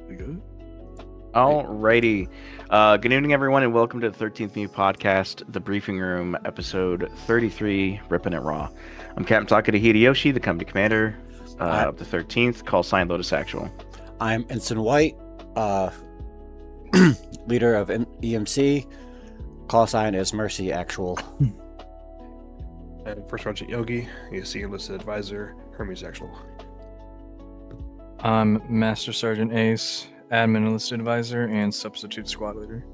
We good? Alrighty. Good evening, everyone, and welcome to the 13th New Podcast, The Briefing Room, episode 33, Rippin' It Raw. I'm Captain Takeda Hideyoshi, the company commander I, of the 13th, call sign Lotus Actual. I'm Ensign White, leader of EMC. Call sign is Mercy Actual. And First Sergeant Yogi, ESC Enlisted Advisor, Hermes Actual. I'm Master Sergeant Ace, Admin Enlisted Advisor, and Substitute Squad Leader.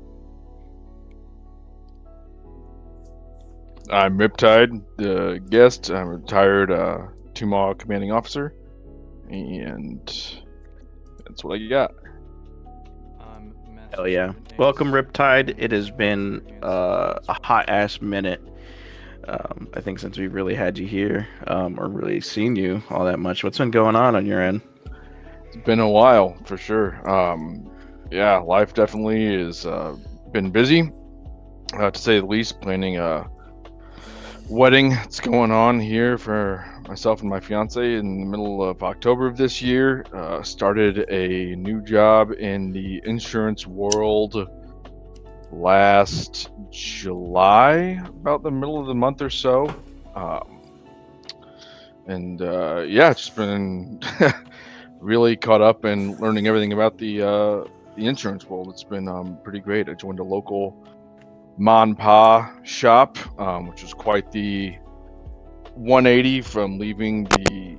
I'm Riptide, the guest. I'm a retired Tumaw commanding officer, and that's what I got. I'm Master Hell yeah. Sergeant Ace. Welcome, Riptide. It has been a hot-ass minute, I think, since we've really had you here, or really seen you all that much. What's been going on your end? It's been a while, for sure. Yeah, life definitely has been busy, to say the least. Planning a wedding that's going on here for myself and my fiance in the middle of October of this year. Started a new job in the insurance world last July, about the middle of the month or so. Yeah, just been really caught up and learning everything about the insurance world. It's been pretty great. I joined a local Ma shop, which was quite the 180 from leaving the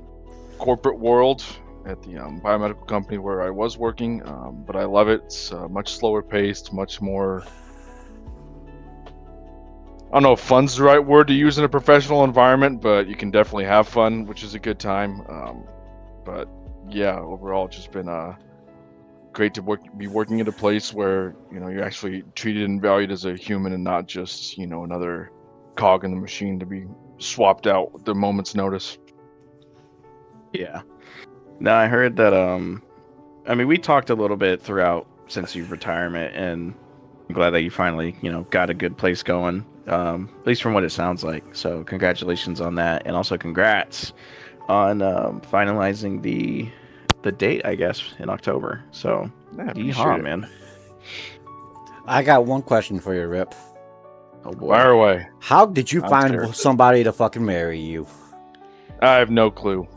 corporate world at the biomedical company where I was working. But I love it. It's much slower paced, much more. I don't know if fun's the right word to use in a professional environment, but you can definitely have fun, which is a good time. But yeah, overall, it's just been great to be working at a place where you're actually treated and valued as a human and not just another cog in the machine to be swapped out with the moment's notice. Yeah. No, I heard that. I mean, we talked a little bit throughout since your retirement, and I'm glad that you finally, got a good place going. At least from what it sounds like. So, congratulations on that, and also congrats on finalizing the date, I guess, in October. So, Yeah, yeehaw, man. I got one question for you, Rip. Oh boy. Fire away. How did you I'm find scared. somebody to fucking marry you? I have no clue.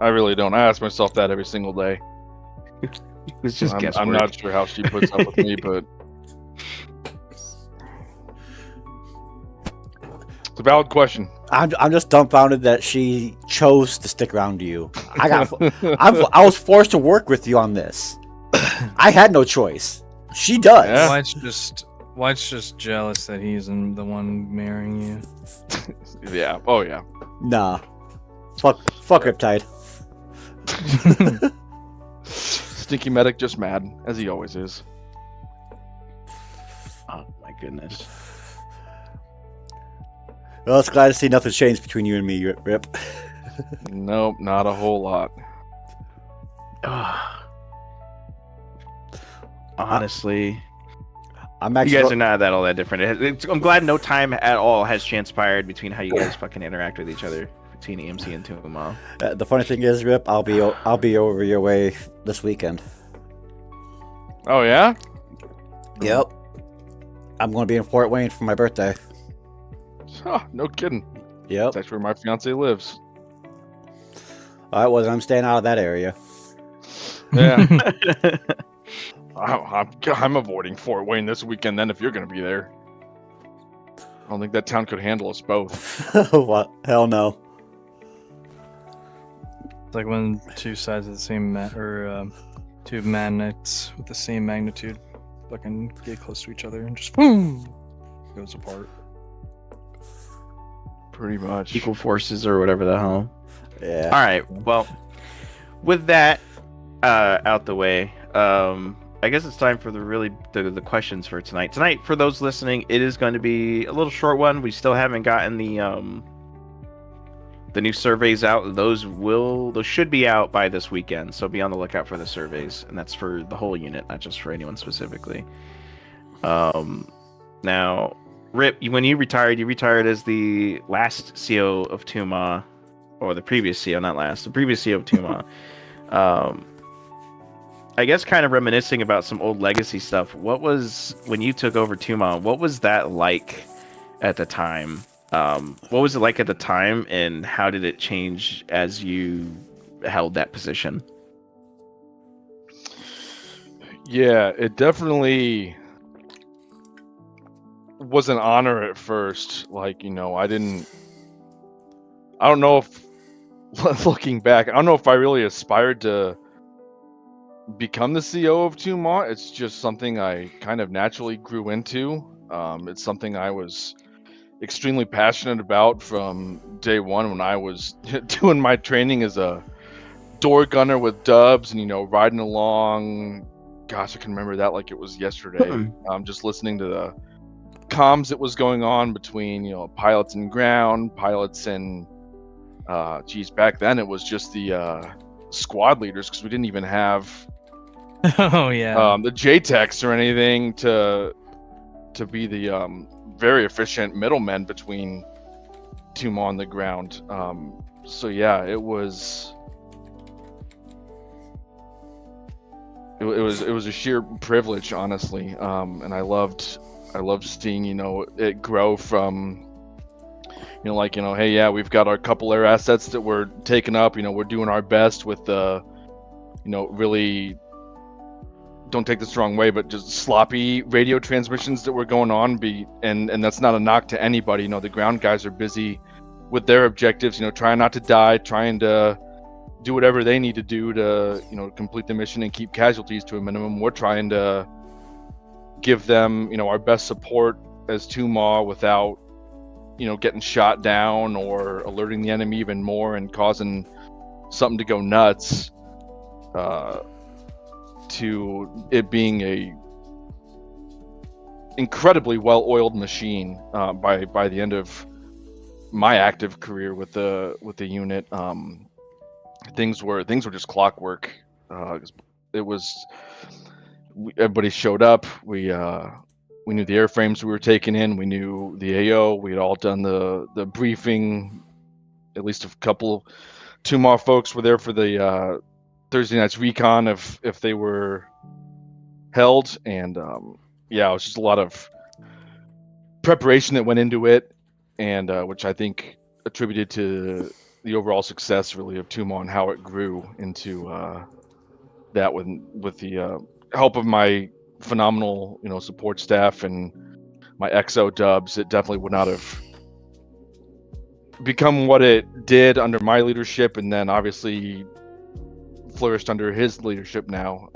I really don't. I ask myself that every single day. It's just guesswork. I'm not sure how she puts up with me, but it's a valid question. I'm just dumbfounded that she chose to stick around to you. I was forced to work with you on this. I had no choice. She does. Yeah. White's just jealous that he's the one marrying you. Yeah. Oh yeah. Nah. Fuck Riptide. Stinky medic just mad, as he always is. Oh my goodness. Well, it's glad to see nothing changed between you and me, Rip. Nope, not a whole lot. Honestly, I'm you actually. guys are not all that different. I'm glad no time at all has transpired between how you guys fucking interact with each other between EMC and Tumaw. The funny thing is, Rip, I'll be over your way this weekend. Oh yeah? Yep. I'm going to be in Fort Wayne for my birthday. Oh, no kidding. Yep. That's actually where my fiance lives. All right, well, I'm staying out of that area. Yeah. I'm avoiding Fort Wayne this weekend then if you're going to be there. I don't think that town could handle us both. What? Hell no. It's like when two sides of the same two magnets with the same magnitude fucking get close to each other and just boom goes apart. Pretty much. Equal forces or whatever the hell. Yeah. All right. Well, with that out the way, I guess it's time for the questions for tonight. Tonight, for those listening, it is going to be a little short one. We still haven't gotten the new surveys out. Those should be out by this weekend. So be on the lookout for the surveys, and that's for the whole unit, not just for anyone specifically. Now, Rip, when you retired as the last CO of Tumaw, or the previous CO, not last, the previous CO of Tumaw. I guess kind of reminiscing about some old legacy stuff. What was when you took over Tumon? What was that like at the time? What was it like at the time, and how did it change as you held that position? Yeah, it definitely was an honor at first. Like, I don't know if, looking back, I don't know if I really aspired to become the CEO of Tumont. It's just something I kind of naturally grew into. It's something I was extremely passionate about from day one when I was doing my training as a door gunner with dubs and, riding along. Gosh, I can remember that like it was yesterday. Just listening to the comms that was going on between, pilots and ground, pilots and, back then it was just the squad leaders, because we didn't even have Oh yeah. the JTEX or anything to be the very efficient middlemen between Tuma on the ground. So yeah, it was a sheer privilege, honestly. And I loved seeing it grow from hey, yeah, we've got our couple air assets that we're taking up. We're doing our best with the really, don't take this the wrong way, but just sloppy radio transmissions that were going on. And that's not a knock to anybody. The ground guys are busy with their objectives. Trying not to die, trying to do whatever they need to do to complete the mission and keep casualties to a minimum. We're trying to give them our best support as Tuma without getting shot down or alerting the enemy even more and causing something to go nuts. To it being a incredibly well-oiled machine by the end of my active career with the unit. Things were just clockwork. It was everybody showed up. We knew the airframes we were taking in. We knew the AO. We had all done the briefing. At least a couple, two more folks were there for the Thursday night's recon if they were held. And yeah, it was just a lot of preparation that went into it, and which I think attributed to the overall success really of Tuma and how it grew into that with the help of my phenomenal support staff and my XO dubs. It definitely would not have become what it did under my leadership, and then obviously flourished under his leadership now.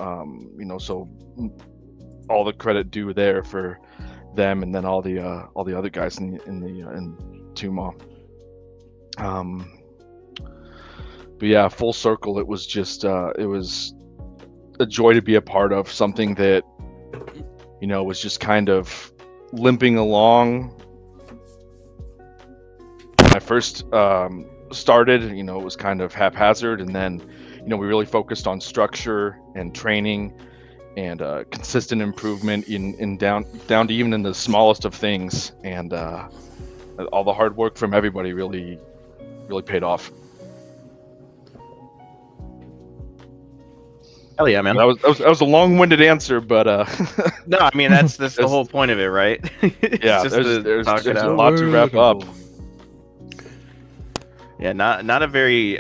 So all the credit due there for them, and then all the other guys in Tuma. But yeah, full circle, it was just it was a joy to be a part of something that was just kind of limping along. When I first started, it was kind of haphazard, and then we really focused on structure and training and consistent improvement in down to even in the smallest of things, and all the hard work from everybody really paid off. Hell yeah, man. That was a long-winded answer, but No, I mean that's the whole point of it, right? Yeah, there's a lot to wrap up. Yeah, not a very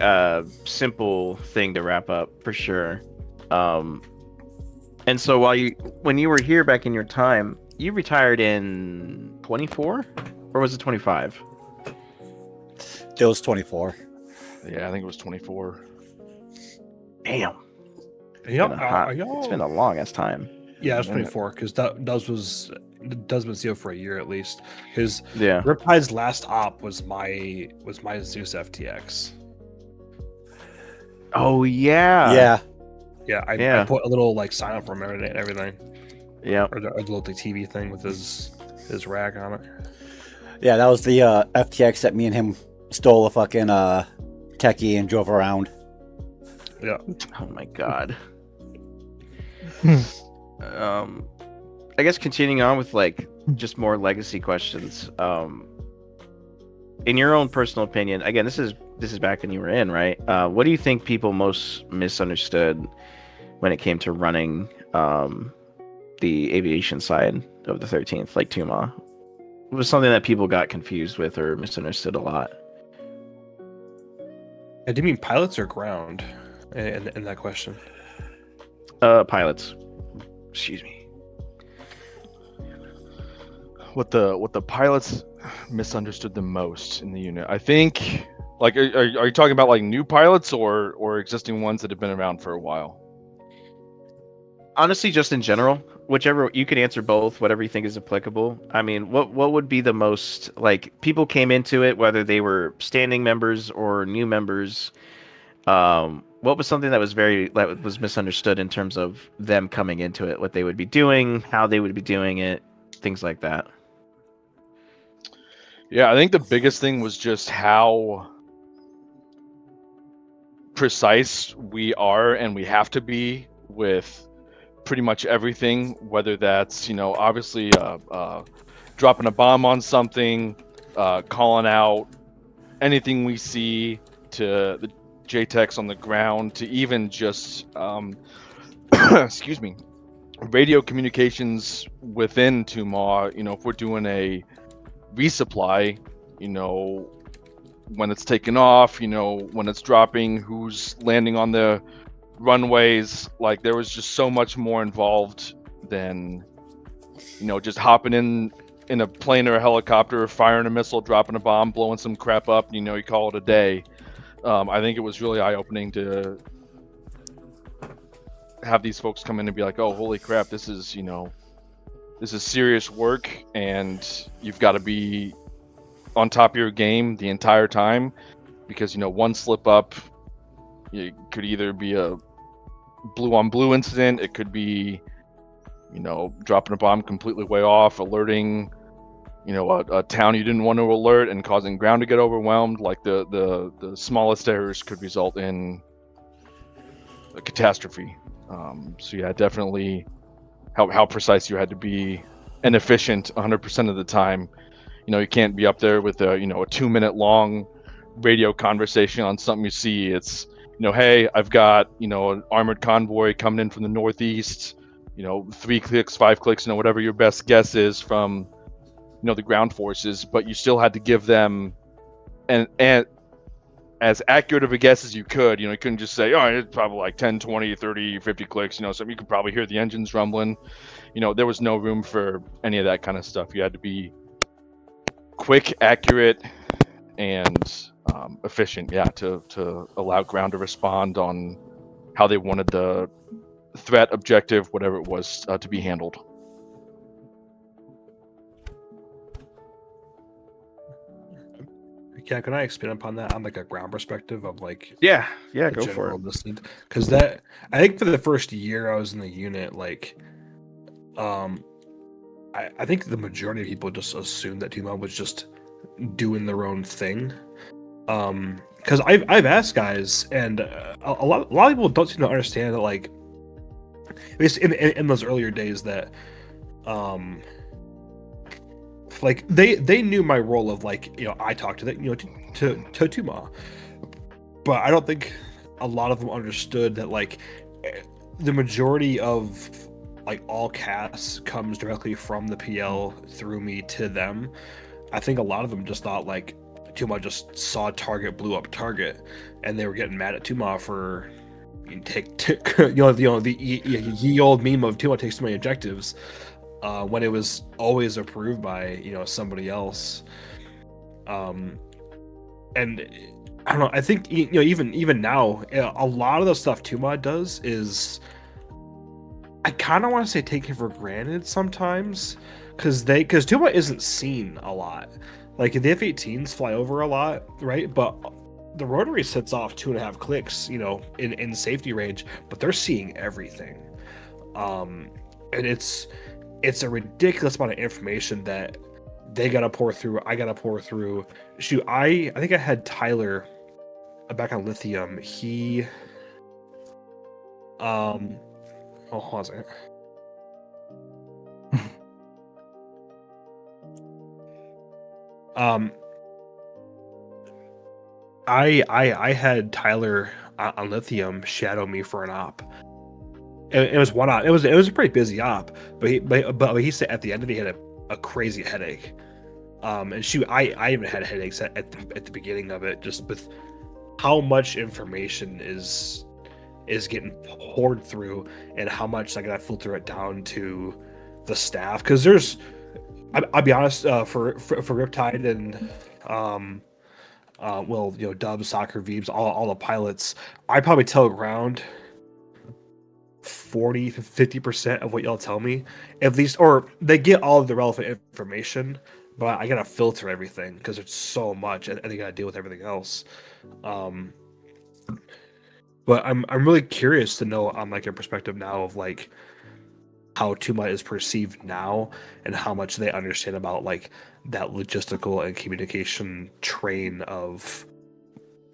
simple thing to wrap up for sure. And so when you were here back in your time, you retired in 24, or was it 25? It was 24. Yeah, I think it was 24. Damn. Yeah, It's been a long ass time. Yeah, it's 24 because Duz been sealed for a year at least. His Yeah. Riptide's last op was my Zeus FTX. Oh yeah. Yeah. Yeah, I put a little like sign up for him and everything. Yeah. Or the little TV thing with his rack on it. Yeah, that was the FTX that me and him stole a fucking techie and drove around. Yeah. Oh my god. I guess continuing on with like just more legacy questions. In your own personal opinion, again, this is back when you were in, right? What do you think people most misunderstood when it came to running the aviation side of the 13th, like Tuma. It was something that people got confused with or misunderstood a lot. Do you mean pilots or ground in that question? Pilots. Excuse me. What the pilots misunderstood the most in the unit? I think, like, are you talking about like new pilots or existing ones that have been around for a while? Honestly, just in general, whichever you can answer both, whatever you think is applicable. I mean, what would be the most, like, people came into it whether they were standing members or new members. What was something that was misunderstood in terms of them coming into it, what they would be doing, how they would be doing it, things like that. Yeah, I think the biggest thing was just how precise we are and we have to be with pretty much everything, whether that's, obviously dropping a bomb on something, calling out anything we see, to the JTEX on the ground, to even just excuse me, radio communications within Tuma. If we're doing a resupply, when it's taken off, when it's dropping, who's landing on the runways. Like, there was just so much more involved than just hopping in a plane or a helicopter, firing a missile, dropping a bomb, blowing some crap up, you call it a day. I think it was really eye-opening to have these folks come in and be like, oh, holy crap, this is serious work, and you've got to be on top of your game the entire time, because one slip up, it could either be a blue on blue incident, it could be dropping a bomb completely way off, alerting a town you didn't want to alert and causing ground to get overwhelmed. Like, the smallest errors could result in a catastrophe. So yeah, definitely how precise you had to be and efficient 100% of the time. You can't be up there with a 2-minute long radio conversation on something you see. It's, hey, I've got, an armored convoy coming in from the northeast, 3 clicks, 5 clicks, whatever your best guess is from, the ground forces, but you still had to give them and as accurate of a guess as you could. You couldn't just say, oh, it's probably like 10, 20, 30, 50 clicks, so you could probably hear the engines rumbling. There was no room for any of that kind of stuff. You had to be quick, accurate, and efficient, to allow ground to respond on how they wanted the threat, objective, whatever it was, to be handled. Yeah, can I expand upon that on like a ground perspective of like Yeah, the go for it. listening? Because I think for the first year I was in the unit, like, I think the majority of people just assumed that Tuma was just doing their own thing. Because I've asked guys, and a lot of people don't seem to understand that, like, at least in those earlier days, that like they knew my role of, like, I talked to the to Tuma, but I don't think a lot of them understood that, like, the majority of, like, all casts comes directly from the PL through me to them. I think a lot of them just thought, like, Tuma just saw target, blew up target, and they were getting mad at Tuma for the ye old meme of Tuma takes too many objectives, when it was always approved by somebody else. And I don't know. I think even now, a lot of the stuff Tuma does is, I kind of want to say, taken for granted sometimes, because Tuma isn't seen a lot. Like, the F-18s fly over a lot, right? But the rotary sets off 2.5 clicks, in safety range, but they're seeing everything. And it's a ridiculous amount of information that they gotta pour through. I gotta pour through. Shoot, I think I had Tyler back on Lithium. He hold on a second. I had Tyler on Lithium shadow me for an op, It was one op. It was a pretty busy op, but he said at the end of it he had a crazy headache. And I even had headaches at the beginning of it, just with how much information is getting poured through, and how much I gotta filter it down to the staff. Because I'll be honest, for Riptide and well, you know, Dubs, Soccer, Veebs, all the pilots, I probably tell around 40-50% of what y'all tell me, at least, or they get all of the relevant information, but I gotta filter everything because it's so much, and they gotta deal with everything else. But I'm really curious to know on like your perspective now of like how Tuma is perceived now, and how much they understand about like that logistical and communication train of,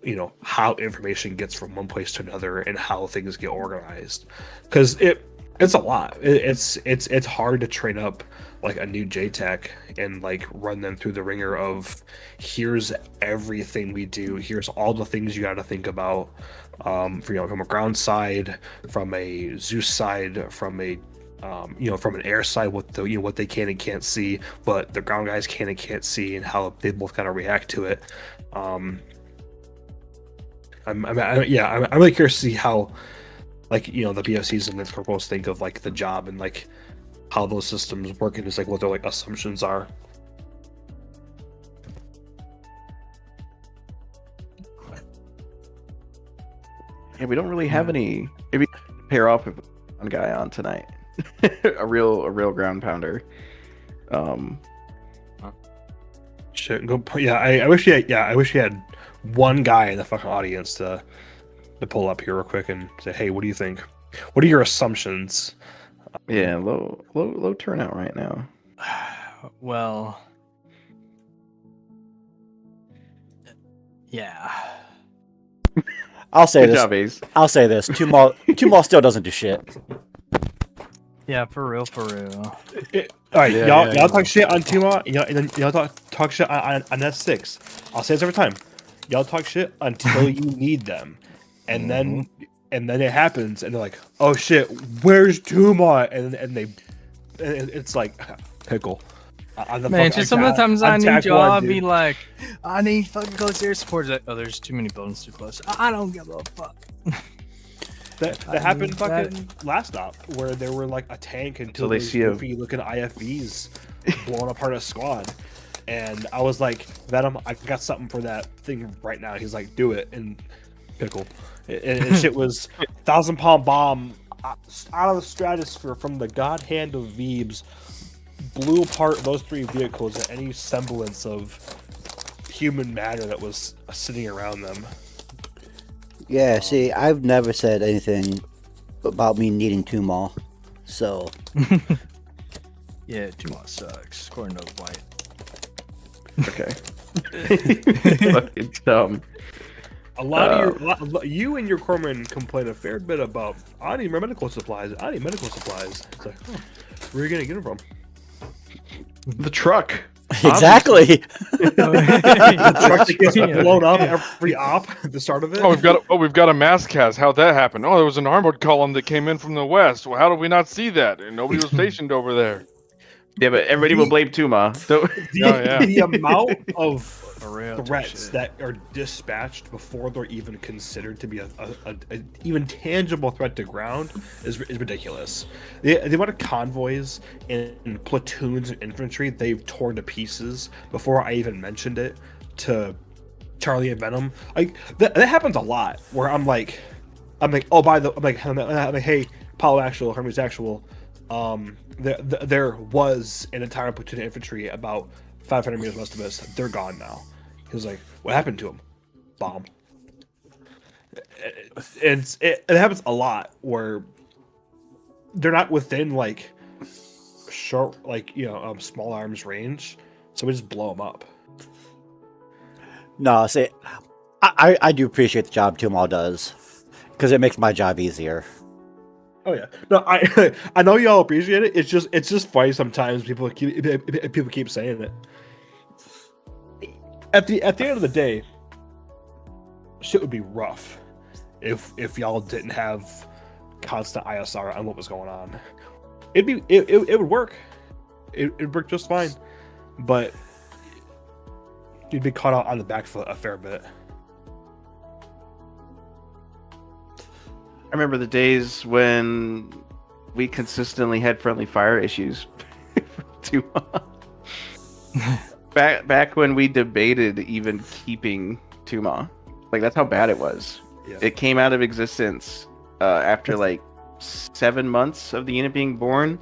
you know, how information gets from one place to another and how things get organized. Because it's a lot. It's hard to train up like a new JTech and like run them through the ringer of here's everything we do, here's all the things you got to think about, for, you know, from a ground side, from a Zeus side, from a you know, from an air side, what the, you know, what they can and can't see, but the ground guys can and can't see, and how they both kind of react to it. I'm really curious to see how, like, you know, the BFCs and the corporals think of like the job and like how those systems work, and just like what their like assumptions are. Yeah, we don't really have any. Maybe pair off with one guy on tonight. a real ground pounder. Shit, go. Yeah, I wish you had one guy in the fucking audience to pull up here real quick and say, hey, what do you think? What are your assumptions? Yeah, low turnout right now. Well, yeah. I'll say Good this. job, Ace. I'll say this. Tumol still doesn't do shit. Yeah, for real. All right, Yeah, y'all yeah, y'all yeah. talk shit on Tuma, and then y'all talk shit on S6. I'll say this every time. Y'all talk shit until you need them, and then it happens, and they're like, "Oh shit, where's Tuma?" And it's like pickle. Man, just some of the times I need TAC y'all, I'll dude. be like, I need fucking close air support. Like, oh, there's too many bones too close. I don't give a fuck. That I happened need fucking last stop, where there were like a tank until they those see a- goofy looking IFVs blowing apart a squad, and I was like, Venom, I got something for that thing right now. He's like, do it, and pickle, and shit was 1,000-pound bomb out of the stratosphere from the god hand of Veebs, blew apart those 3 vehicles and any semblance of human matter that was sitting around them. Yeah, see, I've never said anything about me needing Tumol, so Yeah, Tumor sucks. According to White. Okay. Fucking dumb. A lot of you and your corpsmen complain a fair bit about, I need my medical supplies. I need medical supplies. It's like, where are you gonna get them from? The truck. exactly. The truck that gets blown up every op at the start of it. We've got a mass cast. How'd that happen? Oh, there was an armored column that came in from the west. Well, how did we not see that? And nobody was stationed over there. Yeah, but everybody will blame Tuma. So The amount of For real. threats that are dispatched before they're even considered to be a even tangible threat to ground is ridiculous. The amount of convoys and platoons and infantry they've torn to pieces before I even mentioned it to Charlie and Venom, like that happens a lot. Where I'm like, I'm like, hey, Apollo Actual, Hermes Actual. There was an entire platoon of infantry about 500 meters west of us. They're gone now. He was like, "What happened to him?" Bomb. It happens a lot where they're not within like short, like, you know, small arms range, so we just blow them up. No, see, I do appreciate the job Tumol does, because it makes my job easier. Oh yeah, no, I know y'all appreciate it. It's just funny sometimes people keep saying it. At the end of the day, shit would be rough if y'all didn't have constant ISR on what was going on. It would work. It'd work just fine, but you'd be caught out on the back foot a fair bit. I remember the days when we consistently had friendly fire issues. back when we debated even keeping Tuma. Like, that's how bad it was. Yeah. It came out of existence after like 7 months of the unit being born,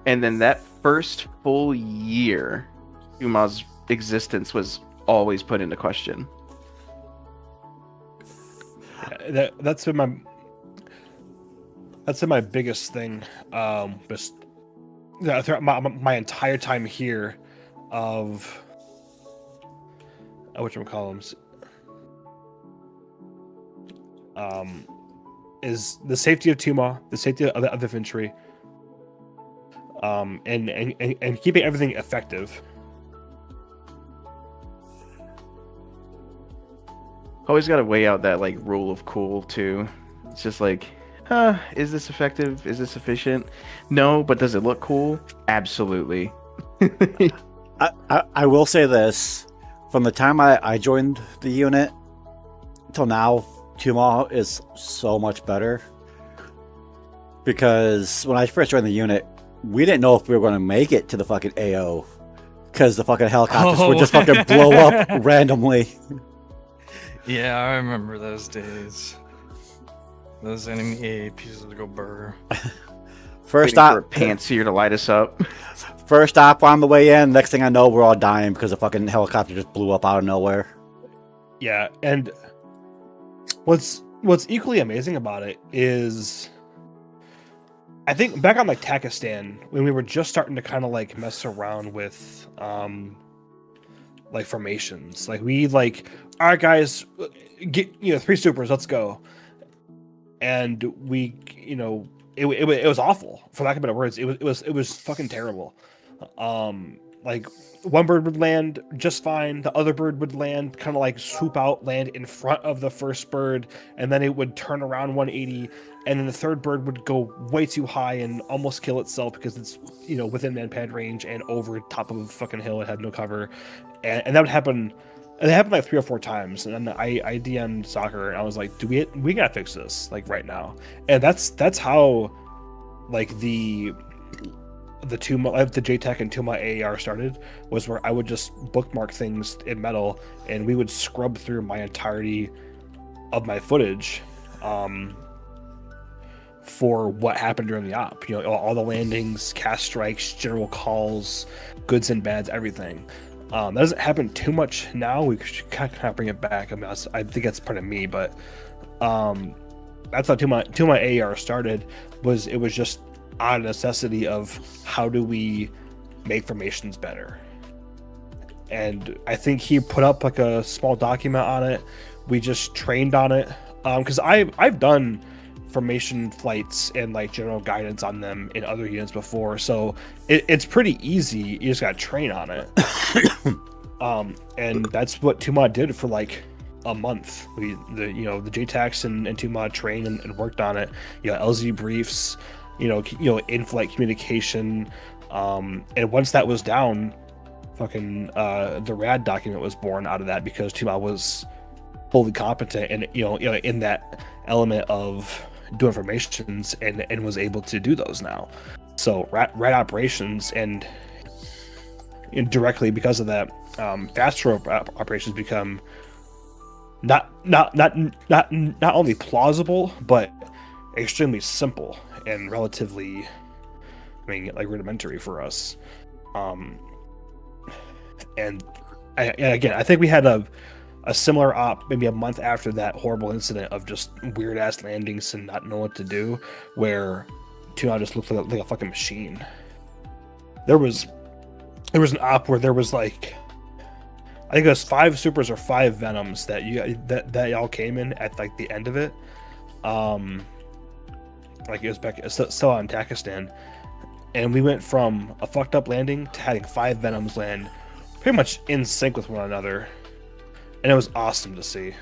and then that first full year, Tuma's existence was always put into question. Yeah, that's been my biggest thing. Just throughout my entire time here, of whatchamacallums, is the safety of Tuma, the safety of the infantry, and keeping everything effective. Always got to weigh out that like rule of cool too. It's just like, is this effective? Is this efficient? No, but does it look cool? Absolutely. I will say this. From the time I joined the unit till now, Tuma is so much better. Because when I first joined the unit, we didn't know if we were going to make it to the fucking AO. Because the fucking helicopters would just fucking blow up randomly. Yeah, I remember those days. Those enemy AAPs would go burr. First Waiting for a stop, pantser to light us up. first stop on the way in. Next thing I know, we're all dying because the fucking helicopter just blew up out of nowhere. Yeah, and what's equally amazing about it is, I think back on like Takistan, when we were just starting to kind of like mess around with like formations, like we like, all right guys, get 3 supers, let's go. And we, it was awful, for lack of better words. It was fucking terrible. Like, one bird would land just fine, the other bird would land, kind of like swoop out, land in front of the first bird, and then it would turn around 180, and then the third bird would go way too high and almost kill itself because it's within manpad range and over top of a fucking hill. It had no cover, and that would happen. It happened like 3 or 4 times, and then I DM'd soccer, and I was like, we gotta fix this like right now. And that's how like the Tuma, the JTAC and Tuma AAR started, was where I would just bookmark things in metal, and we would scrub through my entirety of my footage for what happened during the op. All the landings, cast strikes, general calls, goods and bads, everything. That doesn't happen too much now. We should kind of bring it back. I mean, I think that's part of me, but that's how Tuma AAR started. It was just out of necessity of how do we make formations better. And I think he put up like a small document on it. We just trained on it, because I've done formation flights and like general guidance on them in other units before, so it's pretty easy. You just gotta train on it. And that's what Tuma did for like a month. The JTACs and Tuma trained and worked on it. LZ briefs, in-flight communication, and once that was down, fucking the RAD document was born out of that, because Tuma was fully competent and in that element of doing formations and was able to do those now. So RAD operations and directly because of that, fast rope operations become not only plausible but extremely simple and relatively, rudimentary for us. And I think we had a similar op maybe a month after that horrible incident of just weird ass landings and not know what to do, where Tuna just looked like a fucking machine. There was an op where there was like, I think it was 5 supers or 5 venoms that y'all came in at like the end of it. Like it was back still on Takistan, and we went from a fucked up landing to having 5 venoms land pretty much in sync with one another, and it was awesome to see.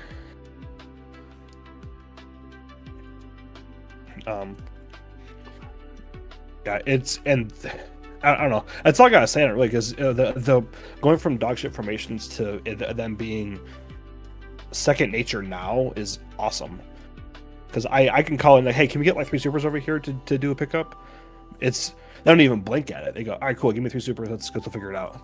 Yeah, I don't know. That's all I gotta say on it, really, because the going from dogshit formations to them being second nature now is awesome. Because I can call in like, hey, can we get like 3 supers over here to do a pickup? They don't even blink at it. They go, all right, cool, give me 3 supers. Let's go figure it out.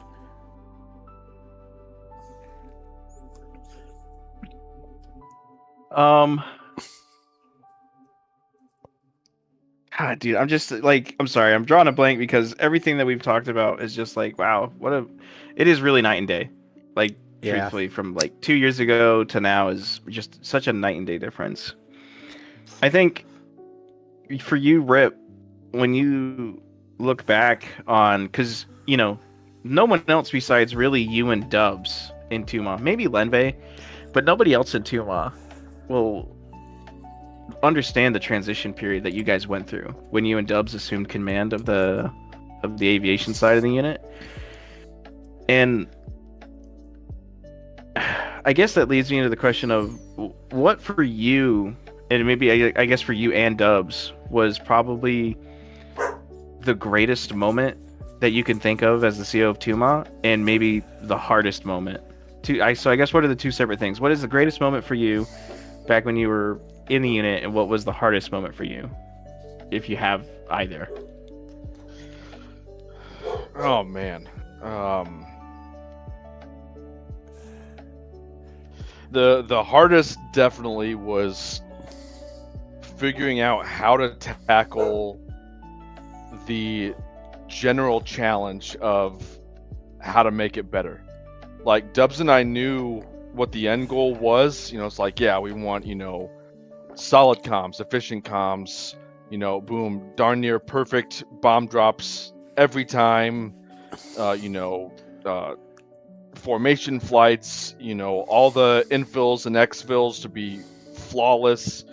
God, dude, I'm just like, I'm sorry, I'm drawing a blank because everything that we've talked about is just like, wow, it is really night and day. Like, Yeah. truthfully, from like 2 years ago to now is just such a night and day difference. I think for you, Rip, when you look back on, because, you know, no one else besides really you and Dubs in Tuma, maybe Lenve, but nobody else in Tuma will understand the transition period that you guys went through when you and Dubs assumed command of the aviation side of the unit. And I guess that leads me into the question of what for you, and maybe I guess for you and Dubs, was probably the greatest moment that you can think of as the CO of Tuma, and maybe the hardest moment. So I guess what are the two separate things? What is the greatest moment for you back when you were in the unit, and what was the hardest moment for you, if you have either? Oh man. The hardest definitely was figuring out how to tackle the general challenge of how to make it better. Like, Dubs and I knew what the end goal was. You know, it's like, yeah, we want, you know, solid comms, efficient comms, you know, boom, darn near perfect bomb drops every time, formation flights, you know, all the infills and exfills to be flawless,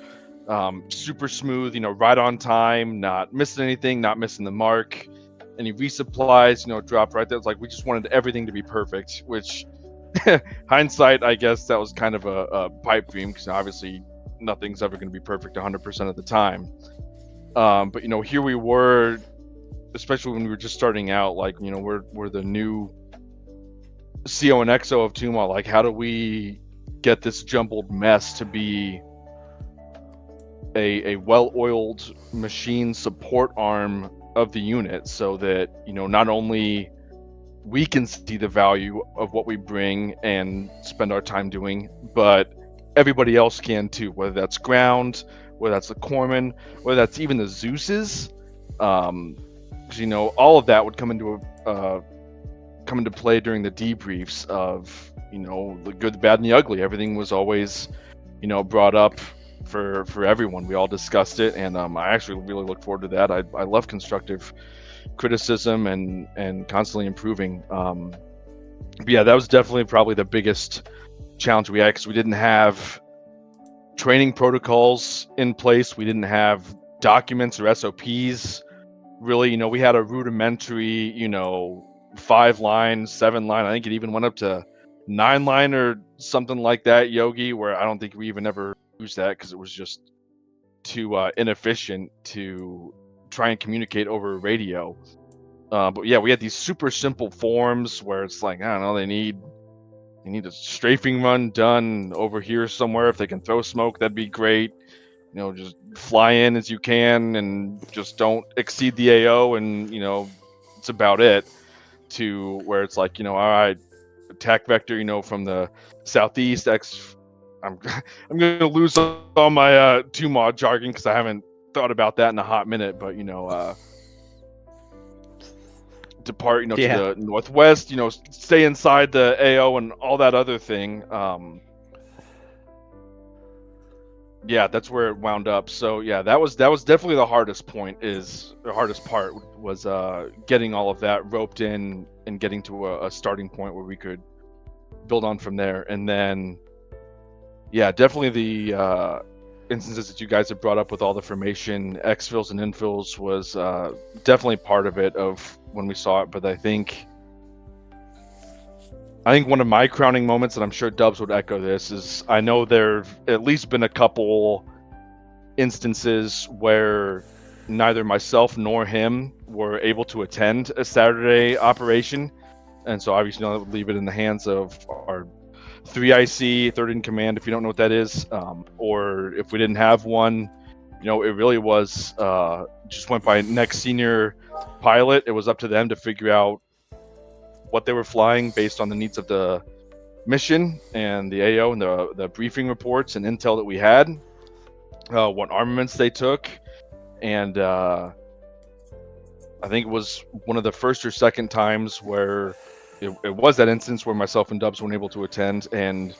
super smooth, you know, right on time, not missing anything, not missing the mark. Any resupplies, you know, dropped right there. It's like we just wanted everything to be perfect, which hindsight, I guess that was kind of a pipe dream, because obviously nothing's ever going to be perfect 100% of the time. But, you know, here we were, especially when we were just starting out, like, you know, we're the new CO and XO of Tuma. Like, how do we get this jumbled mess to be a well-oiled machine support arm of the unit, so that, you know, not only we can see the value of what we bring and spend our time doing, but everybody else can too, whether that's ground, whether that's the corpsmen, whether that's even the Zeus's, because, you know, all of that would come into play during the debriefs of, you know, the good, the bad, and the ugly. Everything was always, you know, brought up for everyone. We all discussed it, and I actually really look forward to that. I love constructive criticism and constantly improving. But yeah, that was definitely probably the biggest challenge we had, because we didn't have training protocols in place. We didn't have documents or SOPs. Really, you know, we had a rudimentary, you know, 5-line, 7-line. I think it even went up to 9-line or something like that, Yogi, where I don't think we even ever used that because it was just too inefficient to try and communicate over radio. But yeah, we had these super simple forms where it's like, I don't know, they need a strafing run done over here somewhere. If they can throw smoke, that'd be great. You know, just fly in as you can and just don't exceed the AO, and, you know, it's about it. To where it's like, you know, all right, attack vector, you know, from the southeast. I'm gonna lose all my Tuma jargon because I haven't thought about that in a hot minute. But, you know, depart, you know, to the northwest, you know, stay inside the AO and all that other thing. Yeah, that's where it wound up. So yeah, that was definitely the hardest part was getting all of that roped in and getting to a starting point where we could build on from there. And then, yeah, definitely the instances that you guys have brought up with all the formation exfills and infills was definitely part of it, of when we saw it. But I think one of my crowning moments, and I'm sure Dubs would echo this, is I know there've at least been a couple instances where neither myself nor him were able to attend a Saturday operation, and so obviously that would leave it in the hands of our 3IC, third in command, if you don't know what that is, or if we didn't have one, it really was just went by next senior pilot. It was up to them to figure out what they were flying based on the needs of the mission and the AO and the briefing reports and intel that we had, what armaments they took, and I think it was one of the first or second times where it was that instance where myself and Dubs weren't able to attend, and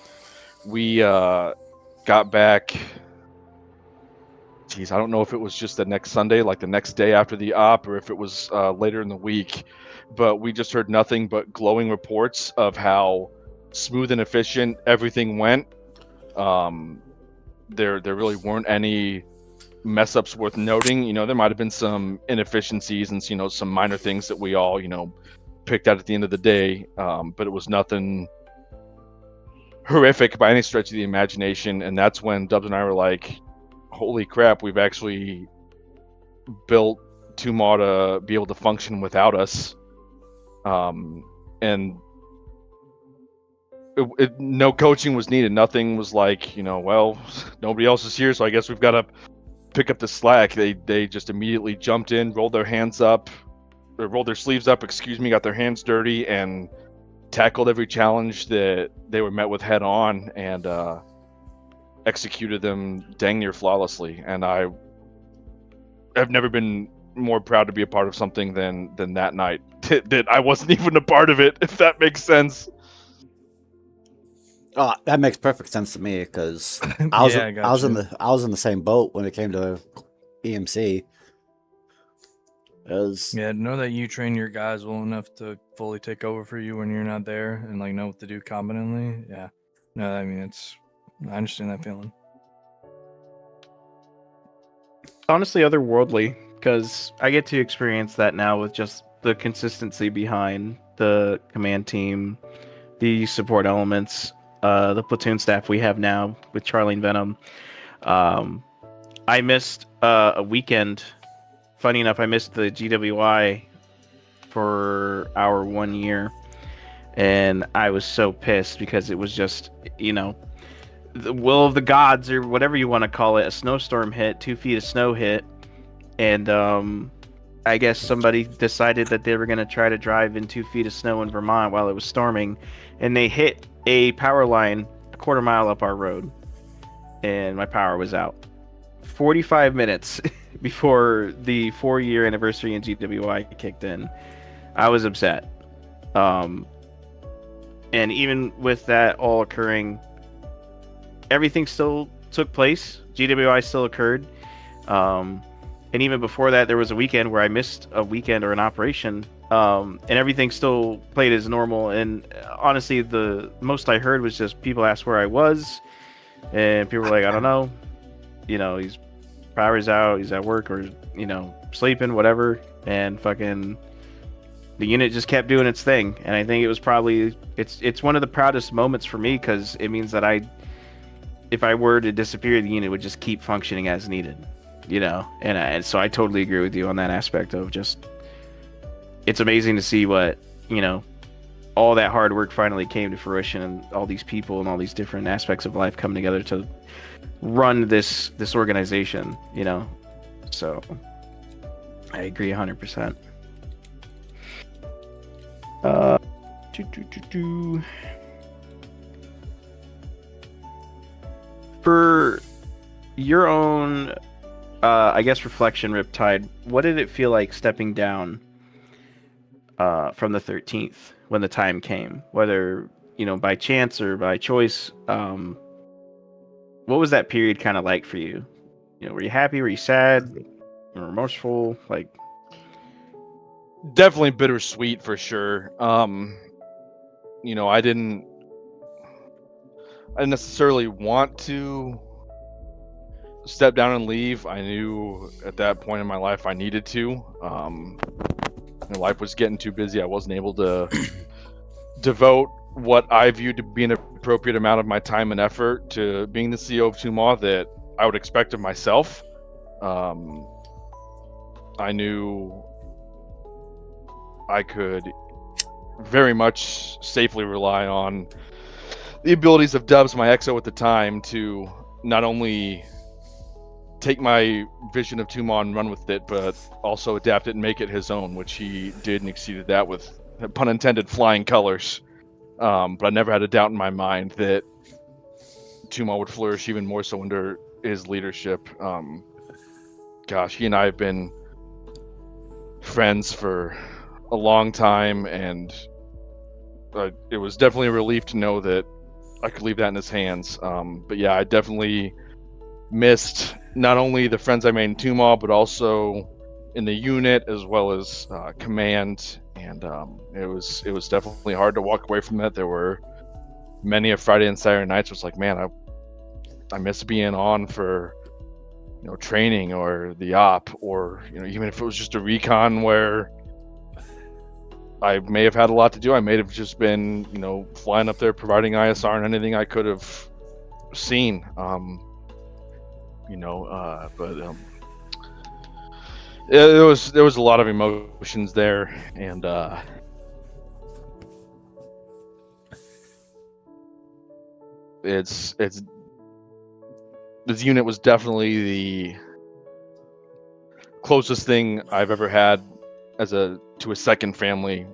we got back. Geez, I don't know if it was just the next Sunday, like the next day after the op, or if it was later in the week, but we just heard nothing but glowing reports of how smooth and efficient everything went. There really weren't any mess ups worth noting. There might have been some inefficiencies and some minor things that we all picked out at the end of the day, but it was nothing horrific by any stretch of the imagination. And that's when Dubs and I were like, holy crap, we've actually built Tumor to be able to function without us. And no coaching was needed. Nothing was like, well, nobody else is here, so I guess we've got to pick up the slack. They just immediately jumped in, rolled their sleeves up, got their hands dirty, and tackled every challenge that they were met with head on, and executed them dang near flawlessly. And I have never been more proud to be a part of something than that night. That I wasn't even a part of it, if that makes sense. Oh, that makes perfect sense to me because I was in the same boat when it came to EMC. Yeah, know that you train your guys well enough to fully take over for you when you're not there and know what to do competently. Yeah, no, I mean I understand that feeling. Honestly, otherworldly, because I get to experience that now with just the consistency behind the command team, the support elements, the platoon staff we have now with Charlie and Venom. I missed a weekend. Funny enough, I missed the GWI for our 1 year, and I was so pissed because it was just, the will of the gods, or whatever you want to call it. A snowstorm hit, 2 feet of snow hit, and I guess somebody decided that they were going to try to drive in 2 feet of snow in Vermont while it was storming, and they hit a power line a quarter mile up our road, and my power was out. 45 minutes before the 4-year anniversary in GWI kicked in. I was upset. And even with that all occurring, everything still took place. GWI still occurred. And even before that, there was a weekend where I missed a weekend or an operation, and everything still played as normal. And honestly, the most I heard was just people asked where I was, and people were like, I don't know. He's power's out, he's at work, or sleeping, whatever. And fucking the unit just kept doing its thing. And I think it was probably it's one of the proudest moments for me, because it means that if I were to disappear, the unit would just keep functioning as needed, and so I totally agree with you on that aspect of just, it's amazing to see what, all that hard work finally came to fruition, and all these people and all these different aspects of life come together to run this organization, so I agree 100%. For your own, I guess, reflection, Riptide, what did it feel like stepping down from the 13th when the time came? Whether, by chance or by choice, what was that period kind of like for you? Were you happy? Were you sad? Remorseful? Definitely bittersweet for sure. I didn't necessarily want to step down and leave. I knew at that point in my life I needed to. Life was getting too busy. I wasn't able to devote what I viewed to be an appropriate amount of my time and effort to being the CEO of Tumor that I would expect of myself. I knew I could very much safely rely on the abilities of Dubs, my XO at the time, to not only take my vision of Tumon and run with it, but also adapt it and make it his own, which he did and exceeded that with, pun intended, flying colors. But I never had a doubt in my mind that Tumon would flourish even more so under his leadership. Gosh, he and I have been friends for a long time, and it was definitely a relief to know that I could leave that in his hands. But yeah, I definitely missed not only the friends I made in Tumon, but also in the unit as well as command. And it was definitely hard to walk away from that. There were many of Friday and Saturday nights was like, man, I miss being on for training or the op, or even if it was just a recon where I may have had a lot to do. I may have just been flying up there providing ISR and anything I could have seen. There was a lot of emotions there, and it's this unit was definitely the closest thing I've ever had to a second family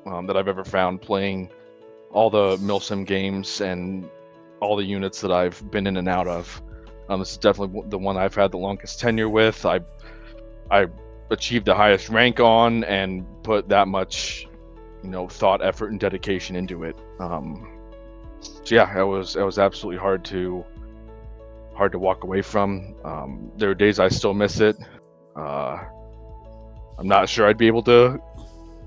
that I've ever found, playing all the Milsim games and all the units that I've been in and out of. This is definitely the one I've had the longest tenure with. I achieved the highest rank on and put that much thought, effort, and dedication into it. So yeah, it was absolutely hard to walk away from. There are days I still miss it. I'm not sure I'd be able to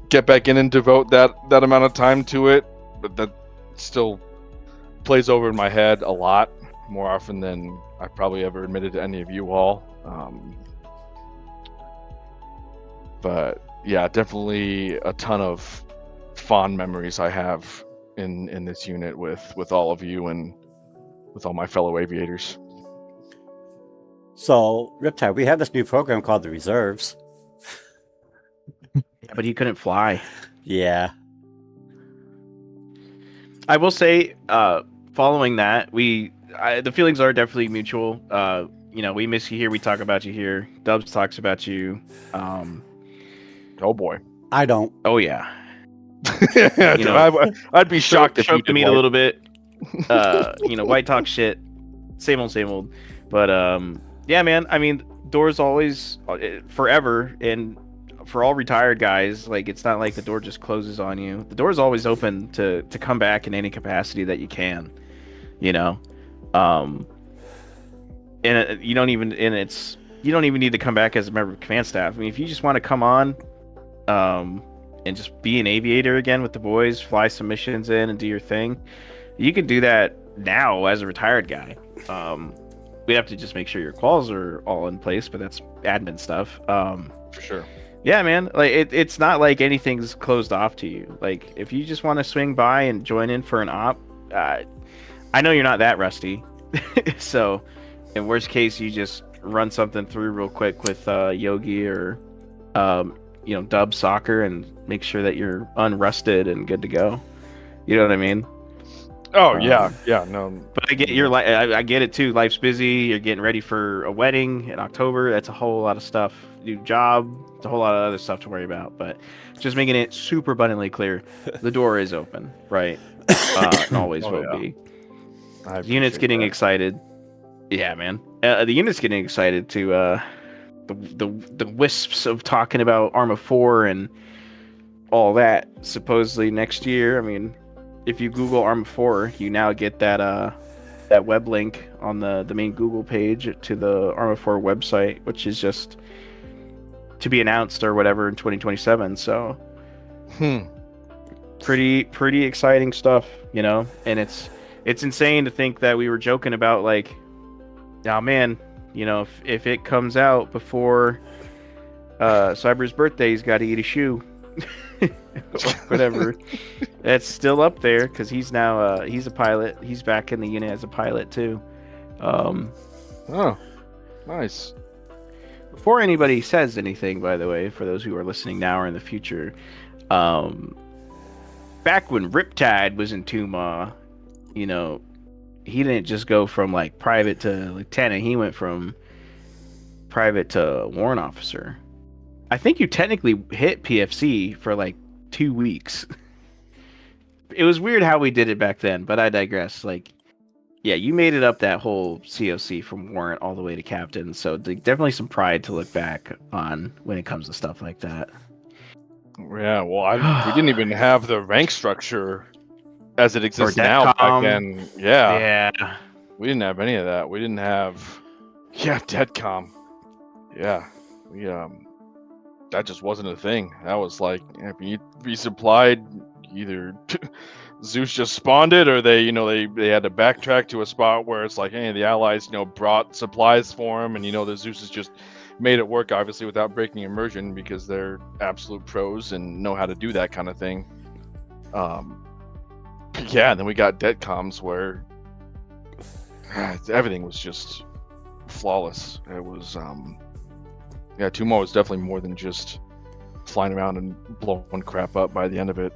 get back in and devote that amount of time to it, but that still plays over in my head a lot more often than I've probably ever admitted to any of you all. But yeah, definitely a ton of fond memories I have in this unit with all of you and with all my fellow aviators. So, Riptide, we have this new program called the Reserves. Yeah, but he couldn't fly. Yeah. I will say, following that, the feelings are definitely mutual. We miss you here. We talk about you here. Dubs talks about you. Oh boy. I don't. Oh yeah. I'd be shocked if you to did. meet a little bit. White talk shit. Same old. But yeah, man. I mean, doors always forever, and for all retired guys, like, it's not like the door just closes on you. The door is always open to come back in any capacity that you can. And you don't even need to come back as a member of command staff. I mean, if you just want to come on, and just be an aviator again with the boys, fly some missions in and do your thing, you can do that now as a retired guy. We have to just make sure your quals are all in place, but that's admin stuff. For sure. Yeah, man. Like it's not like anything's closed off to you. Like, if you just want to swing by and join in for an op, I know you're not that rusty. So, in worst case, you just run something through real quick with Yogi or Dub Soccer and make sure that you're unrusted and good to go. You know what I mean? Oh yeah, no. But I get I get it too. Life's busy. You're getting ready for a wedding in October. That's a whole lot of stuff. New job. It's a whole lot of other stuff to worry about. But just making it super abundantly clear, the door is open, right? And always will be. The unit's getting excited. Yeah, man. The unit's getting excited to the wisps of talking about Arma 4 and all that supposedly next year. I mean, if you Google Arma 4, you now get that web link on the main Google page to the Arma 4 website, which is just to be announced or whatever in 2027. So pretty exciting stuff, and it's insane to think that we were joking about, like, oh man, if it comes out before Cyber's birthday, he's got to eat a shoe. Or whatever. That's still up there because he's now he's a pilot. He's back in the unit as a pilot too. Oh, nice. before anybody says anything, by the way, for those who are listening now or in the future, back when Riptide was in Tuma, you know, he didn't just go from like private to lieutenant. He went from private to warrant officer. I think you technically hit PFC for like 2 weeks. It was weird how we did it back then, but I digress. Like, yeah, you made it up that whole COC from warrant all the way to captain. So definitely some pride to look back on when it comes to stuff like that. Yeah, well, we didn't even have the rank structure as it exists now back then. Yeah. We didn't have any of that. We didn't have, DEDCOM. Yeah, we that just wasn't a thing. That was like, if you resupplied, either Zeus just spawned it, or they had to backtrack to a spot where it's like, hey, the allies, brought supplies for them, and the Zeus has just made it work, obviously, without breaking immersion, because they're absolute pros and know how to do that kind of thing. Yeah, and then we got DEDCOMs where everything was just flawless. It was, Tumo was definitely more than just flying around and blowing crap up by the end of it.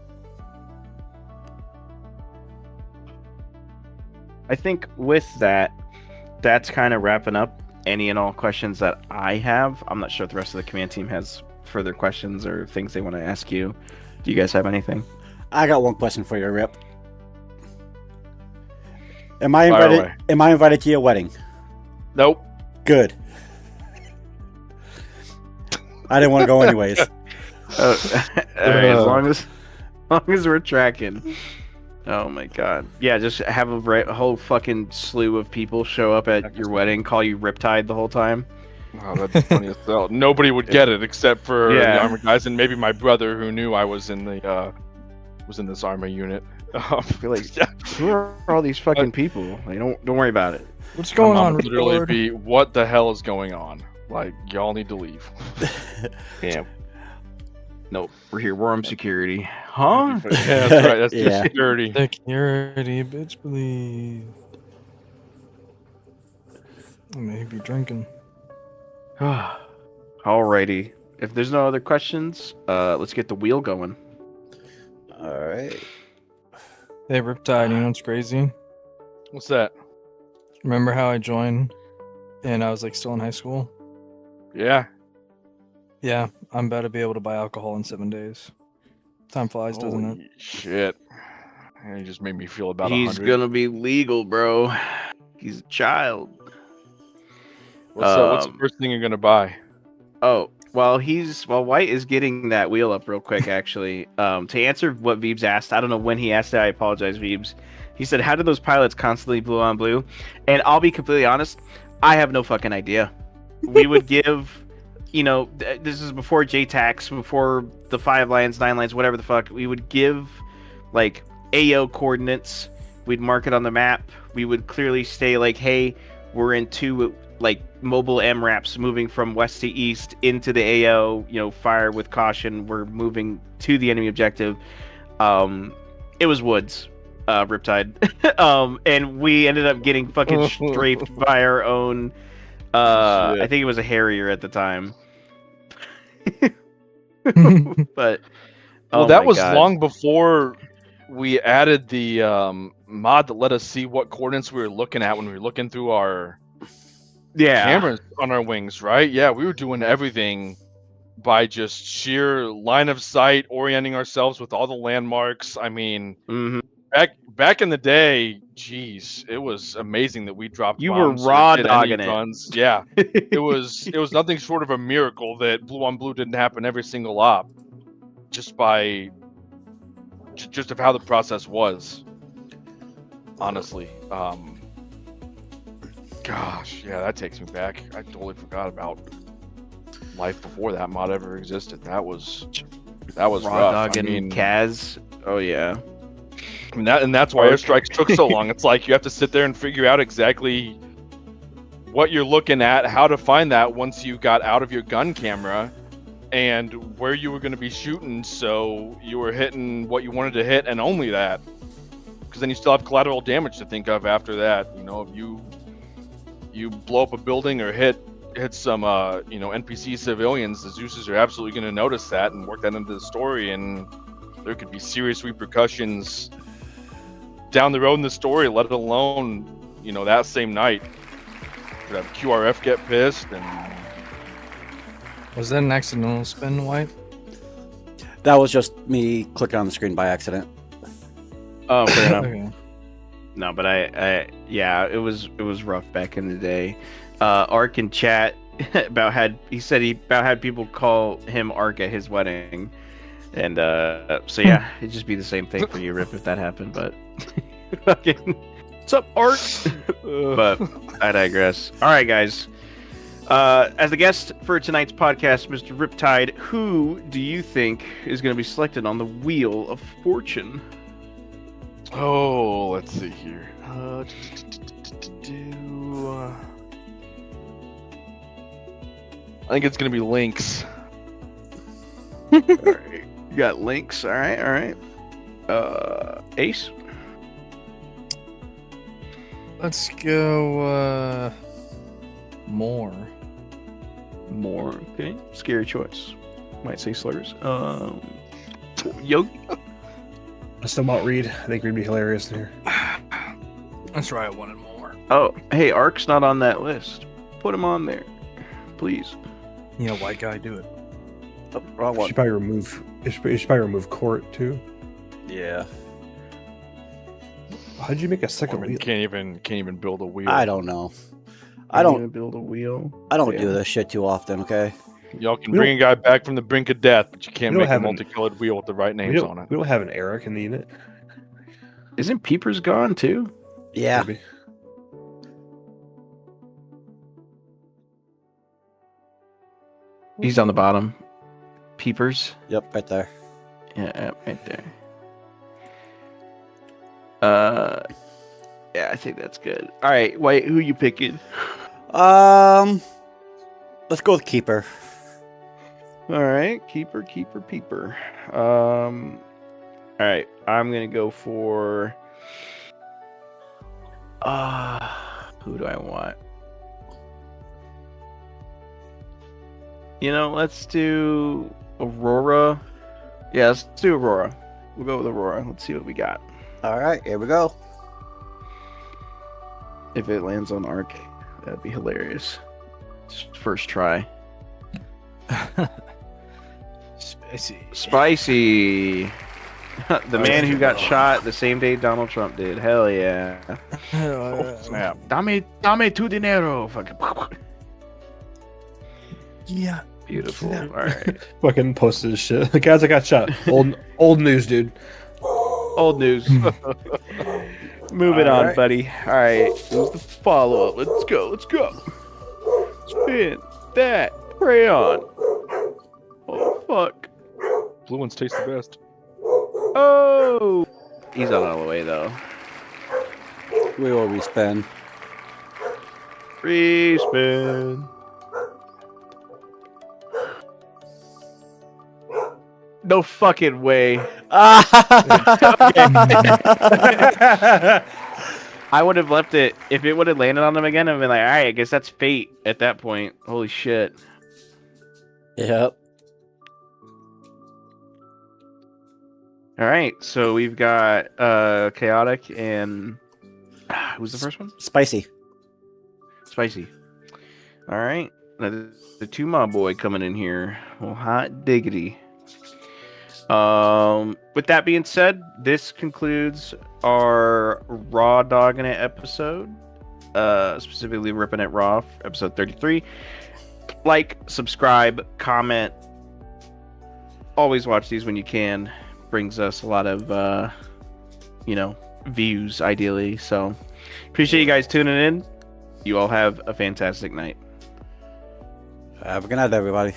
I think with that, that's kind of wrapping up any and all questions that I have. I'm not sure if the rest of the command team has further questions or things they want to ask you. Do you guys have anything? I got one question for you, Rip. Am I invited to your wedding? Nope. Good. I didn't want to go anyways. All right, as long as we're tracking. Oh my god. Yeah, just have a whole fucking slew of people show up at your wedding, call you Riptide the whole time. Oh, that's funny as hell. Nobody would get it except for the armor guys and maybe my brother, who knew I was in this armor unit. Like, who are all these fucking people? Like, don't worry about it. What's going on? Would literally be, what the hell is going on? Like, y'all need to leave. Damn. Nope, we're here. We're on security. Huh? Yeah, that's right. That's Yeah. security. Security, bitch, please. I may be drinking. Alrighty. If there's no other questions, let's get the wheel going. All right. Hey, Riptide, you know what's crazy? What's that? Remember how I joined and I was like still in high school? Yeah. Yeah, I'm about to be able to buy alcohol in 7 days. Time flies, doesn't it? Holy shit. And he just made me feel about He's 100. gonna be legal, bro. He's a child. What's the first thing you're gonna buy? Oh, while White is getting that wheel up real quick, actually, to answer what Veebs asked, I don't know when he asked it, I apologize, Veebs. He said, how do those pilots constantly blue on blue? And I'll be completely honest, I have no fucking idea. We would give, this is before JTAX, before the 5 lines, 9 lines, whatever the fuck. We would give, like, AO coordinates. We'd mark it on the map. We would clearly say, like, hey, we're in 2, like, mobile MRAPs moving from west to east into the AO, fire with caution. We're moving to the enemy objective. It was woods, Riptide. And we ended up getting fucking strafed by our own, I think it was a Harrier at the time. But that was God. Long before we added the mod that let us see what coordinates we were looking at when we were looking through our cameras on our wings, right? Yeah, we were doing everything by just sheer line of sight, orienting ourselves with all the landmarks. I mean, back in the day, geez, it was amazing that we dropped bombs. You were raw dogging it. Guns. Yeah, it was nothing short of a miracle that blue on blue didn't happen every single op, just of how the process was. Honestly, gosh, yeah, that takes me back. I totally forgot about life before that mod ever existed. That was raw rough. Dogging Kaz. Oh yeah. And that's why airstrikes took so long. It's like you have to sit there and figure out exactly what you're looking at, how to find that once you got out of your gun camera, and where you were going to be shooting, so you were hitting what you wanted to hit and only that. Because then you still have collateral damage to think of after that. If you blow up a building or hit hits some NPC civilians, the Zeus's are absolutely going to notice that and work that into the story, and there could be serious repercussions down the road in the story, let alone that same night. Could have QRF get pissed, and Was that an accidental spin, White? That was just me clicking on the screen by accident. Oh, fair enough. Okay. No, but yeah, it was rough back in the day. Ark in chat had people call him Ark at his wedding, and so yeah, it'd just be the same thing for you, Rip, if that happened. But fucking, what's up, Ark? But I digress. All right, guys. As the guest for tonight's podcast, Mr. Riptide, who do you think is going to be selected on the Wheel of Fortune? oh, let's see here. I think it's gonna be Lynx. All right. You got Lynx. All right. Ace. Let's go. More. Okay. Scary choice. Might say slurs. Yogi. I still want Reed. I think Reed would be hilarious in here. That's right. I wanted more. Oh, hey, Ark's not on that list. Put him on there, please. Yeah, white guy, do it. Oh, wrong You one. should probably remove. You should probably remove Court too. Yeah. How'd you make a second Foreman wheel? can't even build a wheel. I don't know. I You're don't. gonna build a wheel. I don't Yeah. do this shit too often. Okay. Y'all can We bring a guy back from the brink of death, but you can't We don't make a have an- multicolored wheel with the right We names on don't, it. we don't have an Eric in the unit. Isn't Peepers gone too? Yeah. Maybe. He's on the bottom. Peepers. Yep. Right there. Yeah, right there. Yeah, I think that's good. All right, White, who you picking? Let's go with keeper. All right, keeper. All right, I'm gonna go for. Who do I want? Let's do Aurora. Yeah, let's do Aurora. We'll go with Aurora. Let's see what we got. All right. Here we go. If it lands on Arc, that'd be hilarious. Just first try. Spicy. The man who got shot the same day Donald Trump did. Hell yeah. Oh, snap. Dame tu dinero. Fucking. Yeah. Beautiful. All right. Fucking posted his shit. The guys that got shot. Old news, dude. Old news. Moving All on, right. buddy. All right. Here's the follow up. Let's go. Spin that crayon. Oh, fuck. Blue ones taste the best. Oh. He's not all the way, though. We will respin. Free spin. No fucking way. I would have left it if it would have landed on him again. I'd been like, all right, I guess that's fate at that point. Holy shit. Yep. All right, so we've got chaotic and who's the first one? Spicy. Spicy. All right, now the two mob boy coming in here. Well, hot diggity. With that being said, this concludes our Raw Dogging It episode. Specifically Ripping It Raw, episode 33. Like, subscribe, comment. Always watch these when you can. Brings us a lot of, views, ideally. So, appreciate you guys tuning in. You all have a fantastic night. Have a good night, everybody.